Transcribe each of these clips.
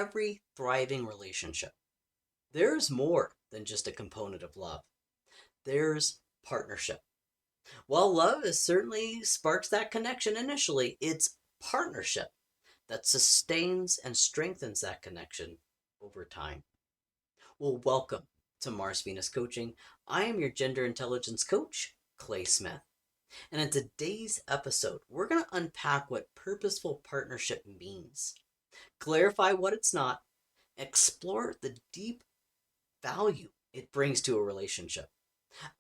every thriving relationship, there's more than just a component of love. There's partnership. While love is certainly sparks that connection initially, it's partnership that sustains and strengthens that connection over time. Well, welcome to Mars Venus Coaching. I am your gender intelligence coach, Clay Smith. And in today's episode, we're going to unpack what purposeful partnership means, clarify what it's not, explore the deep value it brings to a relationship.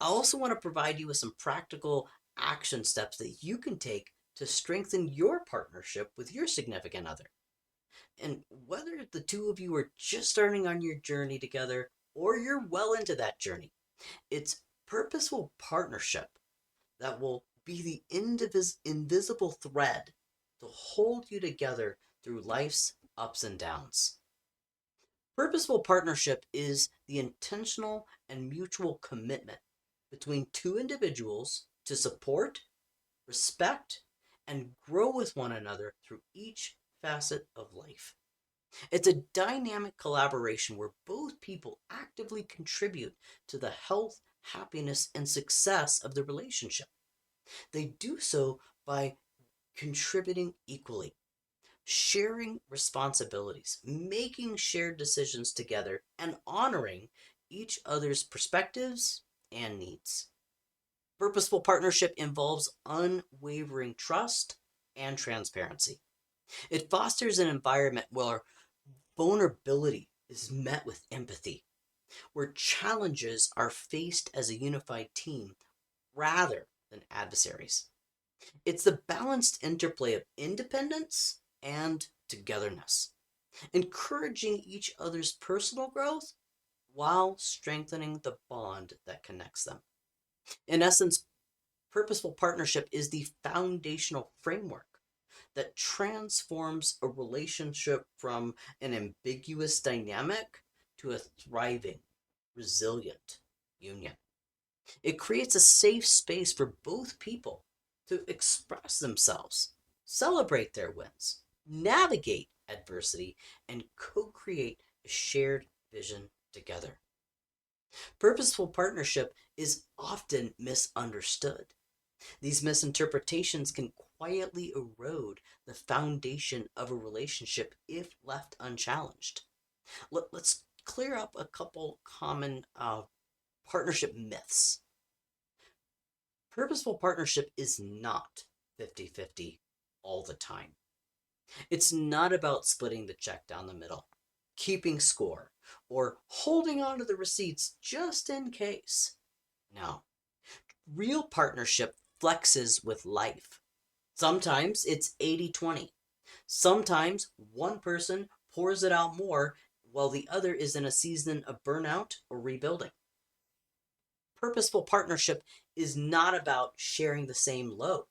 I also want to provide you with some practical action steps that you can take to strengthen your partnership with your significant other. And whether the two of you are just starting on your journey together or you're well into that journey, it's purposeful partnership that will be the invisible thread to hold you together through life's ups and downs. Purposeful partnership is the intentional and mutual commitment between two individuals to support, respect, and grow with one another through each facet of life. It's a dynamic collaboration where both people actively contribute to the health, happiness, and success of the relationship. They do so by contributing equally, sharing responsibilities, making shared decisions together, and honoring each other's perspectives and needs. Purposeful partnership involves unwavering trust and transparency. It fosters an environment where vulnerability is met with empathy, where challenges are faced as a unified team rather than adversaries. It's the balanced interplay of independence and togetherness, encouraging each other's personal growth while strengthening the bond that connects them. In essence, purposeful partnership is the foundational framework that transforms a relationship from an ambiguous dynamic to a thriving, resilient union. It creates a safe space for both people to express themselves, celebrate their wins, navigate adversity, and co create a shared vision together. Purposeful partnership is often misunderstood. These misinterpretations can quietly erode the foundation of a relationship if left unchallenged. Let's clear up a couple common partnership myths. Purposeful partnership is not 50-50 all the time. It's not about splitting the check down the middle, keeping score, or holding on to the receipts just in case. No. Real partnership flexes with life. Sometimes it's 80-20. Sometimes one person pours it out more while the other is in a season of burnout or rebuilding. Purposeful partnership is not about sharing the same load.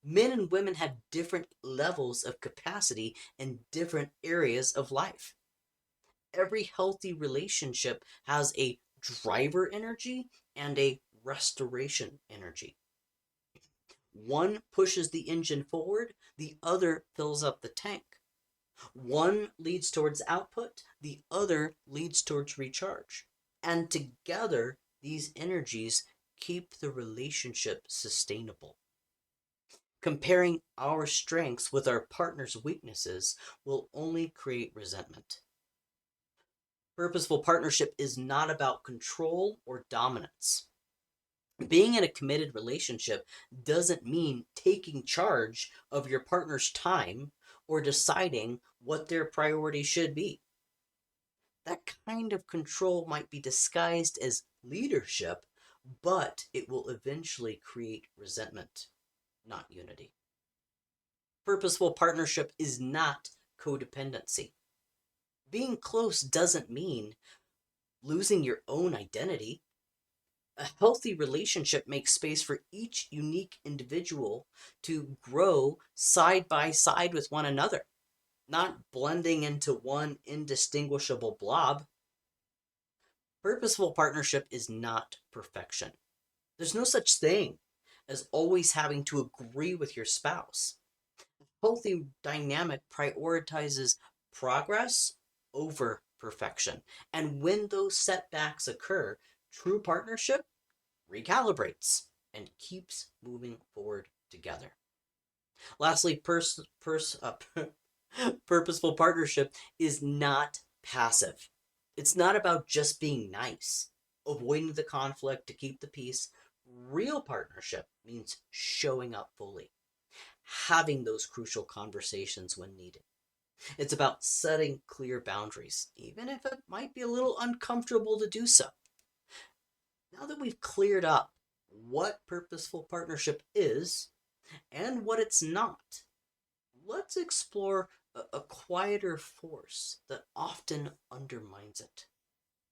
Men and women have different levels of capacity in different areas of life. Every healthy relationship has a driver energy and a restoration energy. One pushes the engine forward, the other fills up the tank. One leads towards output, the other leads towards recharge. And together, these energies keep the relationship sustainable. Comparing our strengths with our partner's weaknesses will only create resentment. Purposeful partnership is not about control or dominance. Being in a committed relationship doesn't mean taking charge of your partner's time or deciding what their priorities should be. That kind of control might be disguised as leadership, but it will eventually create resentment, not unity. Purposeful partnership is not codependency. Being close doesn't mean losing your own identity. A healthy relationship makes space for each unique individual to grow side by side with one another, not blending into one indistinguishable blob. Purposeful partnership is not perfection. There's no such thing as always having to agree with your spouse. Healthy dynamic prioritizes progress over perfection. And when those setbacks occur, true partnership recalibrates and keeps moving forward together. Lastly, purposeful partnership is not passive. It's not about just being nice, avoiding the conflict to keep the peace. Real partnership means showing up fully, having those crucial conversations when needed. It's about setting clear boundaries, even if it might be a little uncomfortable to do so. Now that we've cleared up what purposeful partnership is and what it's not, let's explore a quieter force that often undermines it,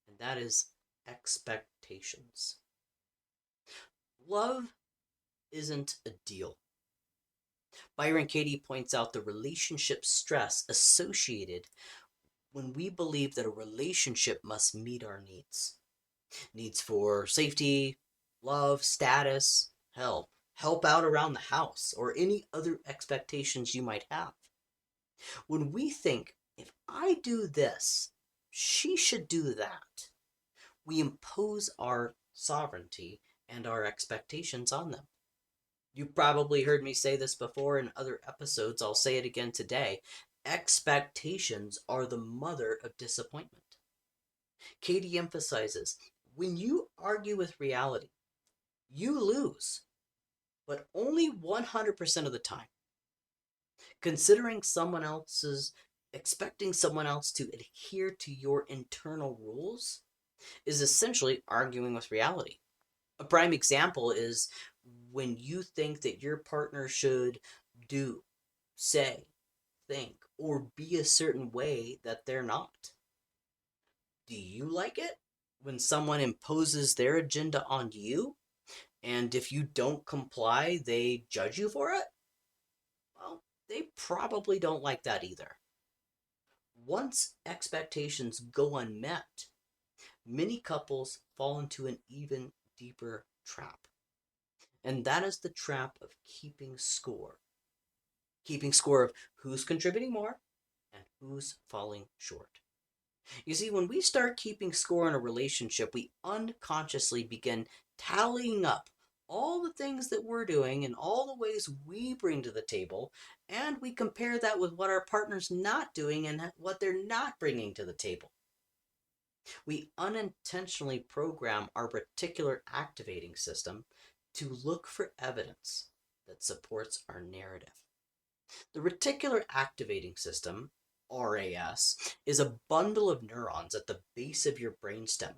and that is expectations. Love isn't a deal. Byron Katie points out the relationship stress associated when we believe that a relationship must meet our needs for safety, love, status, help out around the house, or any other expectations you might have. When we think, if I do this, she should do that, we impose our sovereignty and our expectations on them. You've probably heard me say this before in other episodes. I'll say it again today. Expectations are the mother of disappointment. Katie emphasizes when you argue with reality, you lose, but only 100% of the time. Considering someone else's, expecting someone else to adhere to your internal rules is essentially arguing with reality. A prime example is when you think that your partner should do, say, think, or be a certain way that they're not. Do you like it when someone imposes their agenda on you? And if you don't comply, they judge you for it? Well, they probably don't like that either. Once expectations go unmet, many couples fall into an even deeper trap. And that is the trap of keeping score. Keeping score of who's contributing more and who's falling short. You see, when we start keeping score in a relationship, we unconsciously begin tallying up all the things that we're doing and all the ways we bring to the table, and we compare that with what our partner's not doing and what they're not bringing to the table. We unintentionally program our reticular activating system to look for evidence that supports our narrative. The reticular activating system, RAS, is a bundle of neurons at the base of your brainstem.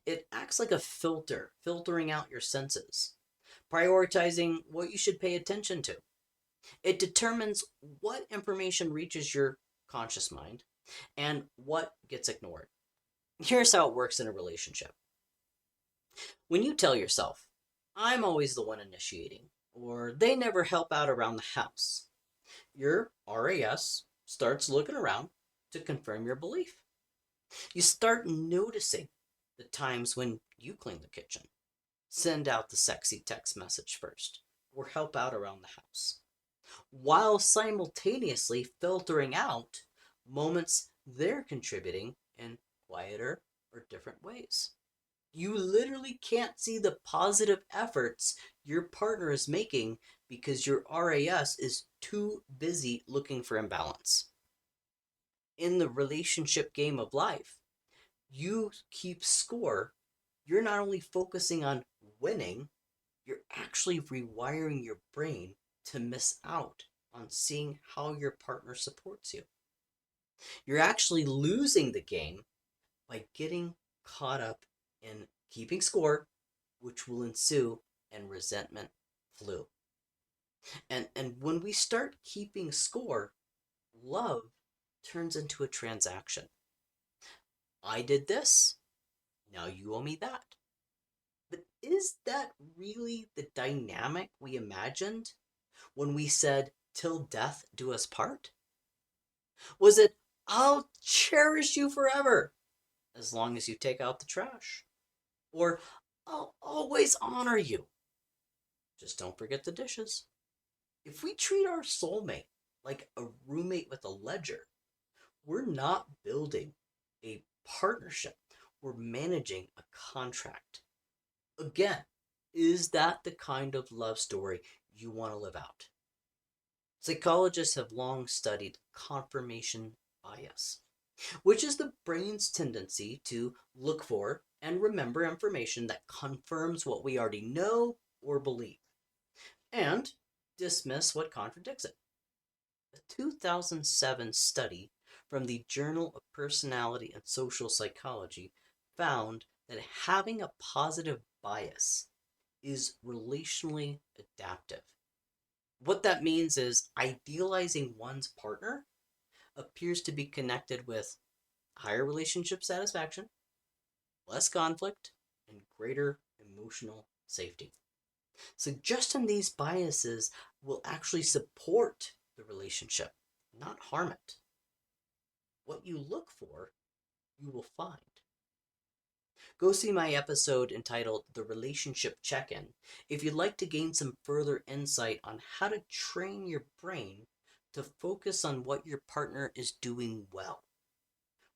It acts like a filter, filtering out your senses, prioritizing what you should pay attention to. It determines what information reaches your conscious mind and what gets ignored. Here's how it works in a relationship. When you tell yourself, I'm always the one initiating, or they never help out around the house, your RAS starts looking around to confirm your belief. You start noticing the times when you clean the kitchen, send out the sexy text message first, or help out around the house, while simultaneously filtering out moments they're contributing in quieter or different ways. You literally can't see the positive efforts your partner is making because your RAS is too busy looking for imbalance. In the relationship game of life, you keep score. You're not only focusing on winning, you're actually rewiring your brain to miss out on seeing how your partner supports you. You're actually losing the game by getting caught up in keeping score, which will ensue and resentment flew. And when we start keeping score, love turns into a transaction. I did this, now you owe me that. But is that really the dynamic we imagined when we said, till death do us part? Was it, I'll cherish you forever, as long as you take out the trash? Or, I'll always honor you, just don't forget the dishes? If we treat our soulmate like a roommate with a ledger, We're not building a partnership, we're managing a contract. Again, is that the kind of love story you want to live out? Psychologists have long studied confirmation bias, which is the brain's tendency to look for and remember information that confirms what we already know or believe, and dismiss what contradicts it. A 2007 study from the Journal of Personality and Social Psychology found that having a positive bias is relationally adaptive. What that means is idealizing one's partner appears to be connected with higher relationship satisfaction, less conflict, and greater emotional safety. Suggesting these biases will actually support the relationship, not harm it. What you look for, you will find. Go see my episode entitled The Relationship Check In if you'd like to gain some further insight on how to train your brain to focus on what your partner is doing well.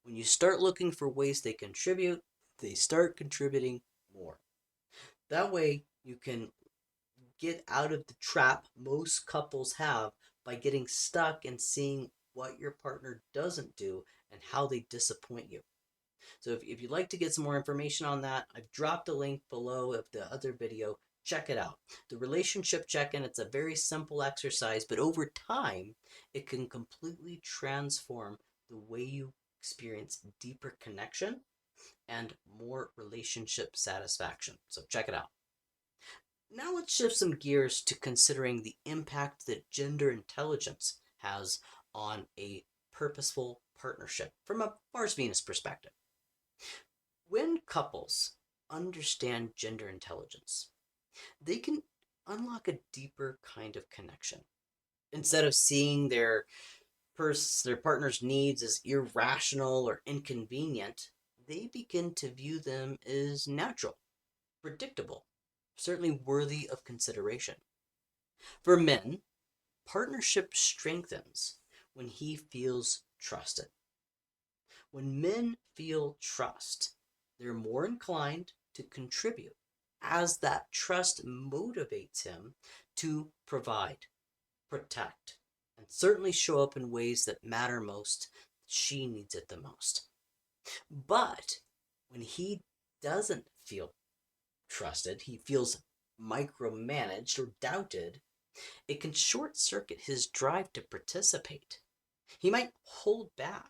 When you start looking for ways they contribute, they start contributing more. That way, you can get out of the trap most couples have by getting stuck and seeing what your partner doesn't do and how they disappoint you. So if you'd like to get some more information on that, I've dropped a link below of the other video. Check it out. The relationship check-in, it's a very simple exercise, but over time, it can completely transform the way you experience deeper connection and more relationship satisfaction. So check it out. Now let's shift some gears to considering the impact that gender intelligence has on a purposeful partnership from a Mars Venus perspective. When couples understand gender intelligence, they can unlock a deeper kind of connection. Instead of seeing their partner's needs as irrational or inconvenient, they begin to view them as natural, predictable, certainly worthy of consideration. For men, partnership strengthens when he feels trusted. When men feel trust, they're more inclined to contribute, as that trust motivates him to provide, protect, and certainly show up in ways that matter most. She needs it the most. But when he doesn't feel trusted, he feels micromanaged or doubted, it can short circuit his drive to participate. He might hold back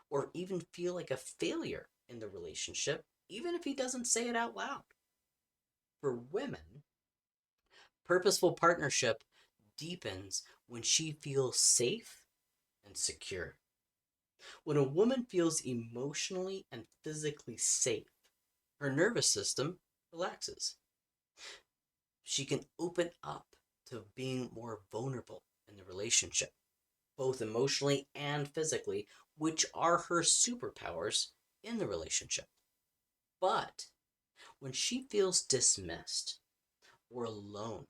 or even feel like a failure in the relationship, even if he doesn't say it out loud. For women, purposeful partnership deepens when she feels safe and secure. When a woman feels emotionally and physically safe, her nervous system relaxes. She can open up to being more vulnerable in the relationship, both emotionally and physically, which are her superpowers in the relationship. But when she feels dismissed or alone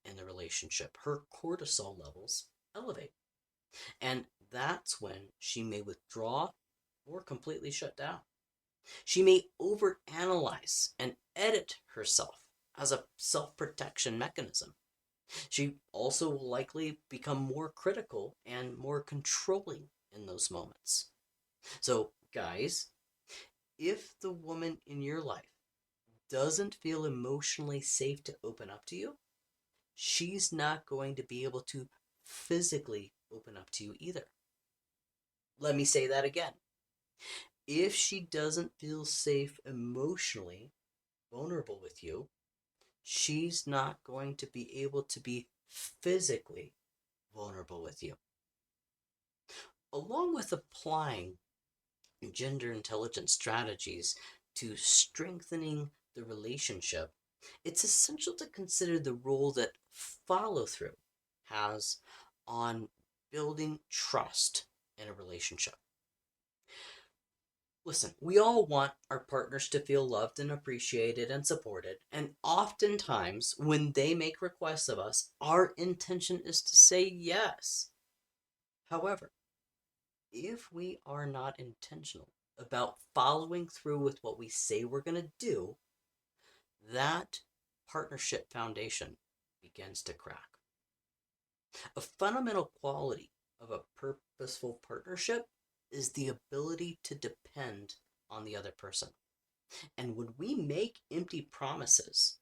in the relationship, her cortisol levels elevate. And that's when she may withdraw or completely shut down. She may overanalyze and edit herself as a self protection mechanism. She also will likely become more critical and more controlling in those moments. So, guys, if the woman in your life doesn't feel emotionally safe to open up to you, she's not going to be able to physically open up to you either. Let me say that again. If she doesn't feel safe emotionally, vulnerable with you, she's not going to be able to be physically vulnerable with you. Along with applying gender intelligence strategies to strengthening the relationship, it's essential to consider the role that follow through has on building trust in a relationship. Listen, we all want our partners to feel loved and appreciated and supported, and oftentimes when they make requests of us, our intention is to say yes. However, If we are not intentional about following through with what we say we're going to do, that partnership foundation begins to crack. A fundamental quality of a purposeful partnership is the ability to depend on the other person. And when we make empty promises,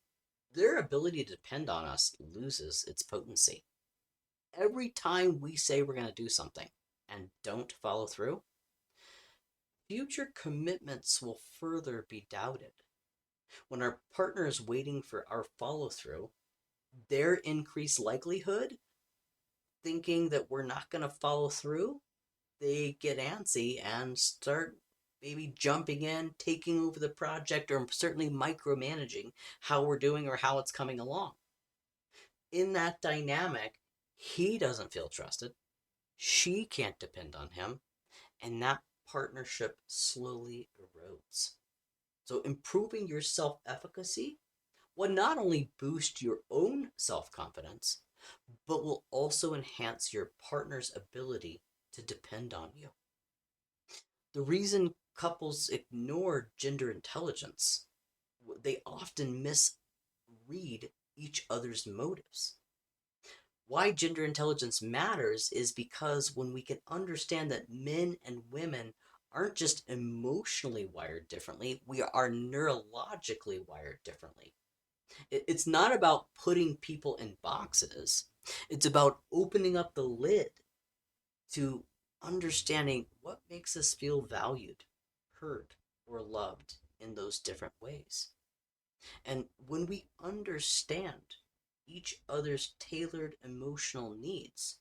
their ability to depend on us loses its potency. Every time we say we're going to do something and don't follow through, future commitments will further be doubted. When our partner is waiting for our follow through, their increased likelihood, thinking that we're not going to follow through, they get antsy and start maybe jumping in, taking over the project, or certainly micromanaging how we're doing or how it's coming along. In that dynamic, he doesn't feel trusted. She can't depend on him. And that partnership slowly erodes. So, improving your self efficacy will not only boost your own self confidence, but will also enhance your partner's ability to depend on you. The reason couples ignore gender intelligence, they often misread each other's motives. Why gender intelligence matters is because when we can understand that men and women aren't just emotionally wired differently, we are neurologically wired differently. It's not about putting people in boxes, it's about opening up the lid to understanding what makes us feel valued, heard, or loved in those different ways. And when we understand each other's tailored emotional needs,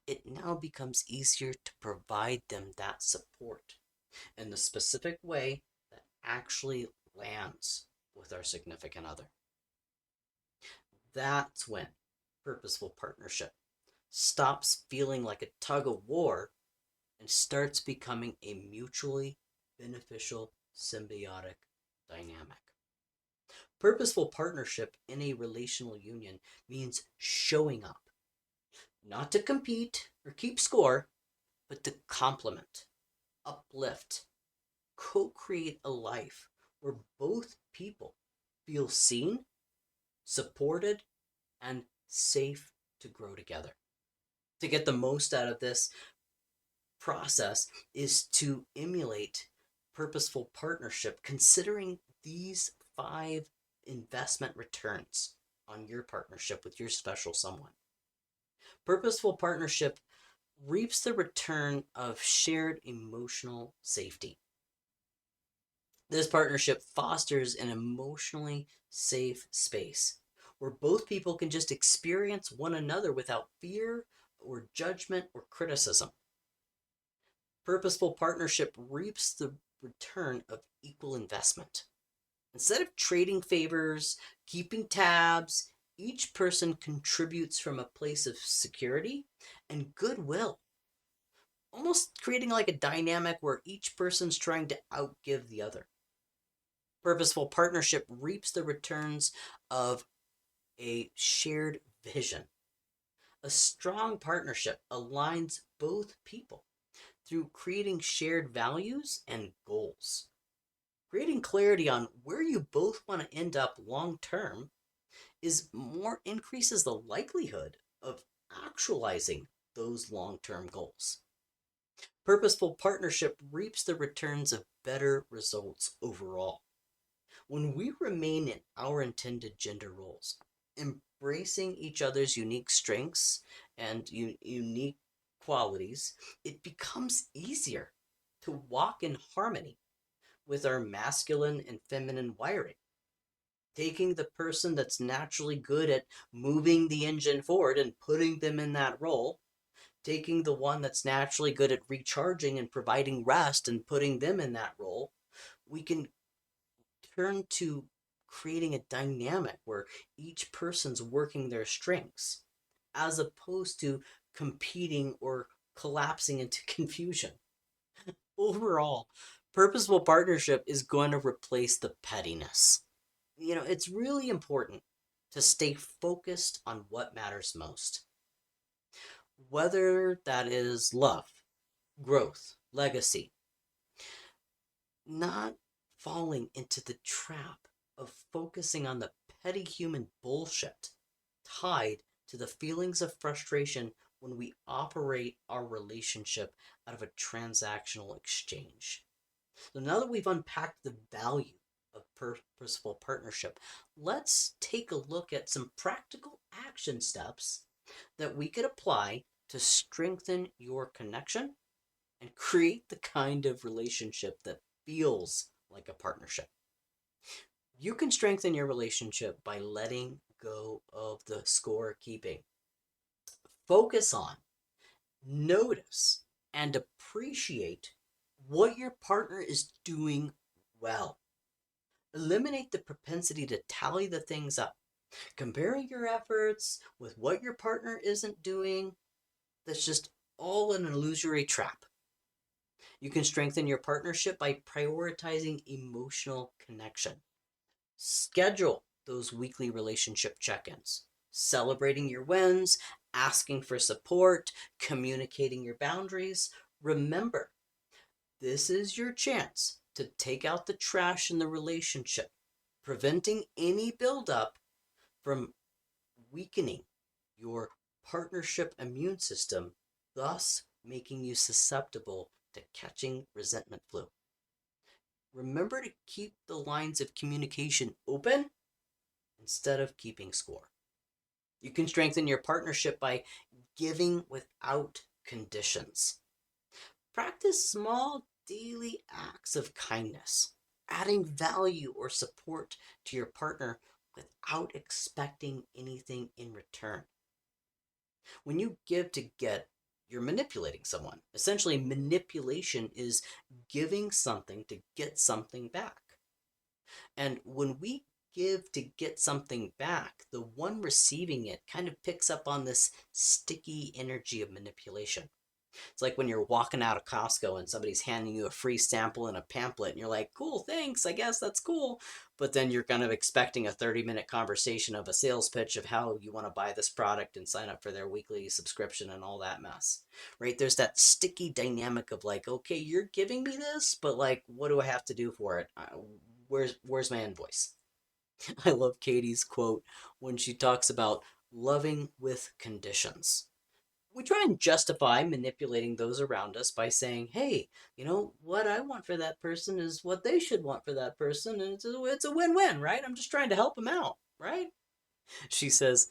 it now becomes easier to provide them that support in the specific way that actually lands with our significant other. That's when purposeful partnership stops feeling like a tug of war and starts becoming a mutually beneficial symbiotic dynamic. Purposeful partnership in a relational union means showing up, not to compete or keep score, but to complement, uplift, co create a life where both people feel seen, supported, and safe to grow together. To get the most out of this process is to emulate purposeful partnership, considering these 5 investment returns on your partnership with your special someone. Purposeful partnership reaps the return of shared emotional safety. This partnership fosters an emotionally safe space where both people can just experience one another without fear or judgment or criticism. Purposeful partnership reaps the return of equal investment. Instead of trading favors, keeping tabs, each person contributes from a place of security and goodwill, almost creating like a dynamic where each person's trying to outgive the other. Purposeful partnership reaps the returns of a shared vision. A strong partnership aligns both people through creating shared values and goals. Creating clarity on where you both want to end up long term is more increases the likelihood of actualizing those long-term goals. Purposeful partnership reaps the returns of better results overall. When we remain in our intended gender roles, embracing each other's unique strengths and unique qualities, it becomes easier to walk in harmony with our masculine and feminine wiring. Taking the person that's naturally good at moving the engine forward and putting them in that role, taking the one that's naturally good at recharging and providing rest and putting them in that role, we can turn to creating a dynamic where each person's working their strengths as opposed to competing or collapsing into confusion. Overall, purposeful partnership is going to replace the pettiness. It's really important to stay focused on what matters most. Whether that is love, growth, legacy, not falling into the trap of focusing on the petty human bullshit tied to the feelings of frustration when we operate our relationship out of a transactional exchange. So now that we've unpacked the value of purposeful partnership, let's take a look at some practical action steps that we could apply to strengthen your connection and create the kind of relationship that feels like a partnership. You can strengthen your relationship by letting go of the scorekeeping. Focus on, notice, and appreciate what your partner is doing well. Eliminate the propensity to tally the things up. Comparing your efforts with what your partner isn't doing, that's just all an illusory trap. You can strengthen your partnership by prioritizing emotional connection. Schedule those weekly relationship check ins, celebrating your wins, asking for support, communicating your boundaries. Remember, this is your chance to take out the trash in the relationship, preventing any buildup from weakening your partnership immune system, thus making you susceptible to catching resentment flu. Remember to keep the lines of communication open instead of keeping score. You can strengthen your partnership by giving without conditions. Practice small daily acts of kindness, adding value or support to your partner without expecting anything in return. When you give to get, you're manipulating someone. Essentially, manipulation is giving something to get something back. And when we give to get something back, the one receiving it kind of picks up on this sticky energy of manipulation. It's like when you're walking out of Costco and somebody's handing you a free sample and a pamphlet, and you're like, cool, thanks, I guess that's cool. But then you're kind of expecting a 30-minute conversation of a sales pitch of how you want to buy this product and sign up for their weekly subscription and all that mess, right? There's that sticky dynamic of like, okay, you're giving me this, but like, what do I have to do for it? Where's my invoice? I love Katie's quote when she talks about loving with conditions. We try and justify manipulating those around us by saying, hey, what I want for that person is what they should want for that person. And it's a win-win, right? I'm just trying to help them out, right? She says,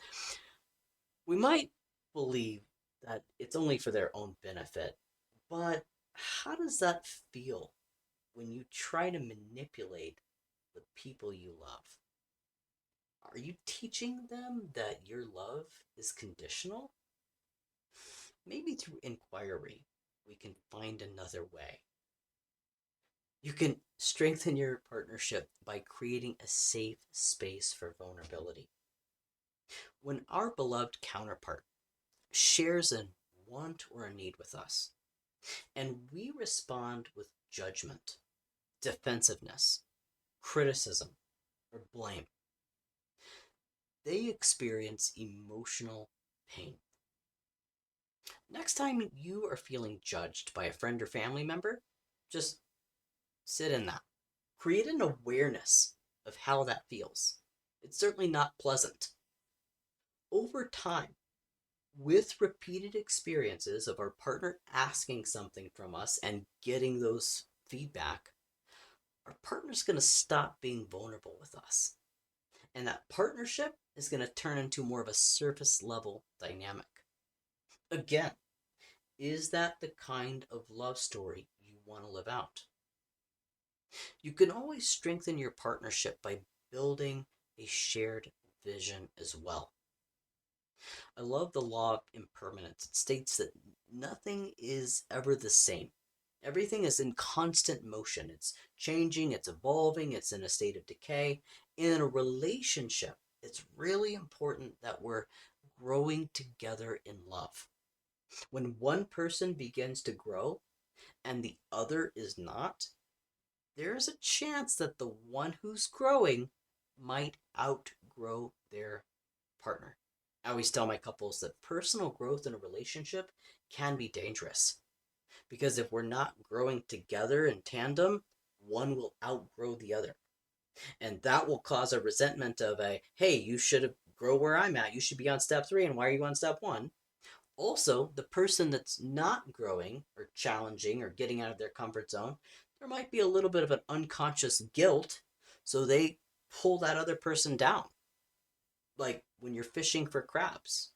we might believe that it's only for their own benefit, but how does that feel when you try to manipulate the people you love? Are you teaching them that your love is conditional? Maybe through inquiry, we can find another way. You can strengthen your partnership by creating a safe space for vulnerability. When our beloved counterpart shares a want or a need with us, and we respond with judgment, defensiveness, criticism, or blame, they experience emotional pain. Next time you are feeling judged by a friend or family member, just sit in that. Create an awareness of how that feels. It's certainly not pleasant. Over time, with repeated experiences of our partner asking something from us and getting those feedback, our partner's going to stop being vulnerable with us. And that partnership is going to turn into more of a surface level dynamic. Again, is that the kind of love story you want to live out? You can always strengthen your partnership by building a shared vision as well. I love the law of impermanence. It states that nothing is ever the same. Everything is in constant motion. It's changing, it's evolving, it's in a state of decay. In a relationship, it's really important that we're growing together in love. When one person begins to grow and the other is not, there's a chance that the one who's growing might outgrow their partner. I always tell my couples that personal growth in a relationship can be dangerous Because if we're not growing together in tandem, one will outgrow the other. And that will cause a resentment of a, hey, you should have grow where I'm at. You should be on step 3, and why are you on step 1? Also, the person that's not growing or challenging or getting out of their comfort zone, there might be a little bit of an unconscious guilt. So they pull that other person down. Like when you're fishing for crabs,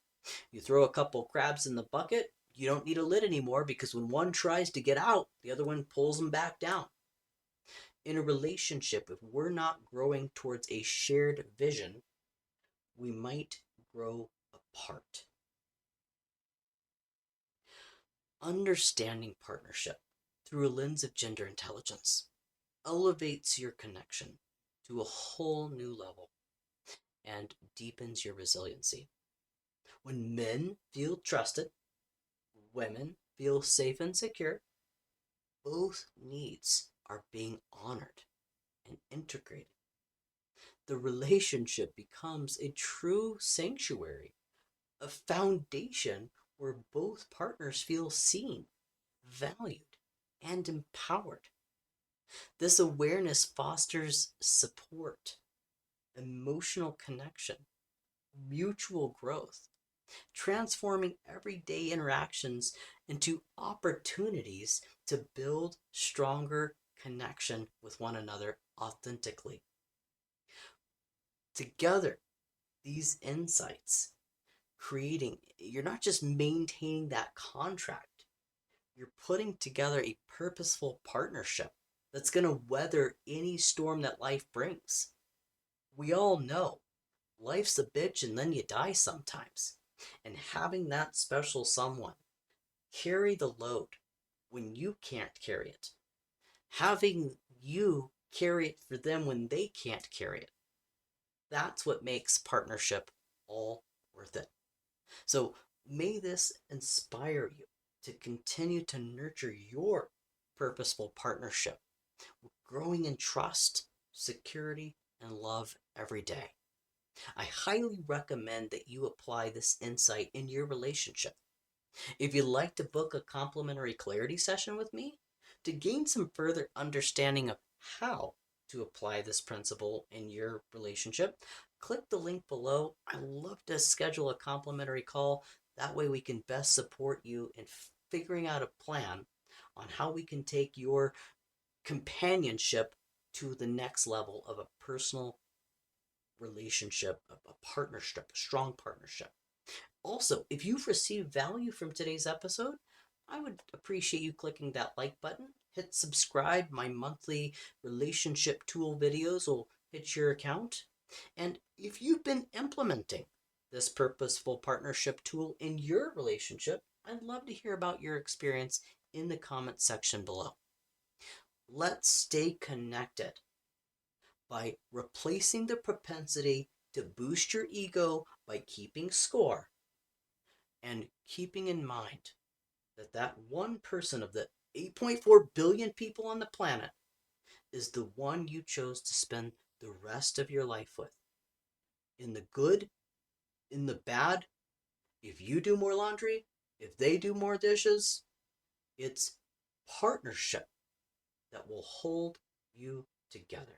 you throw a couple crabs in the bucket, you don't need a lid anymore because when one tries to get out, the other one pulls them back down. In a relationship, if we're not growing towards a shared vision, we might grow apart. Understanding partnership through a lens of gender intelligence elevates your connection to a whole new level and deepens your resiliency. When men feel trusted, women feel safe and secure, both needs are being honored and integrated. The relationship becomes a true sanctuary, a foundation where both partners feel seen, valued, and empowered. This awareness fosters support, emotional connection, mutual growth, transforming everyday interactions into opportunities to build stronger connection with one another authentically. Together, these insights you're not just maintaining that contract, you're putting together a purposeful partnership that's going to weather any storm that life brings. We all know life's a bitch and then you die sometimes. And having that special someone carry the load when you can't carry it, having you carry it for them when they can't carry it, that's what makes partnership all worth it. So may this inspire you to continue to nurture your purposeful partnership, growing in trust, security, and love every day. I highly recommend that you apply this insight in your relationship. If you'd like to book a complimentary clarity session with me to gain some further understanding of how to apply this principle in your relationship, click the link below. I'd love to schedule a complimentary call. That way we can best support you in figuring out a plan on how we can take your companionship to the next level of a personal relationship, a partnership, a strong partnership. Also, if you've received value from today's episode, I would appreciate you clicking that like button. Hit subscribe. My monthly relationship tool videos will hit your account. And if you've been implementing this purposeful partnership tool in your relationship, I'd love to hear about your experience in the comment section below. Let's stay connected by replacing the propensity to boost your ego by keeping score and keeping in mind that one person of the 8.4 billion people on the planet is the one you chose to spend the rest of your life with. In the good, in the bad, if you do more laundry, if they do more dishes, it's partnership that will hold you together.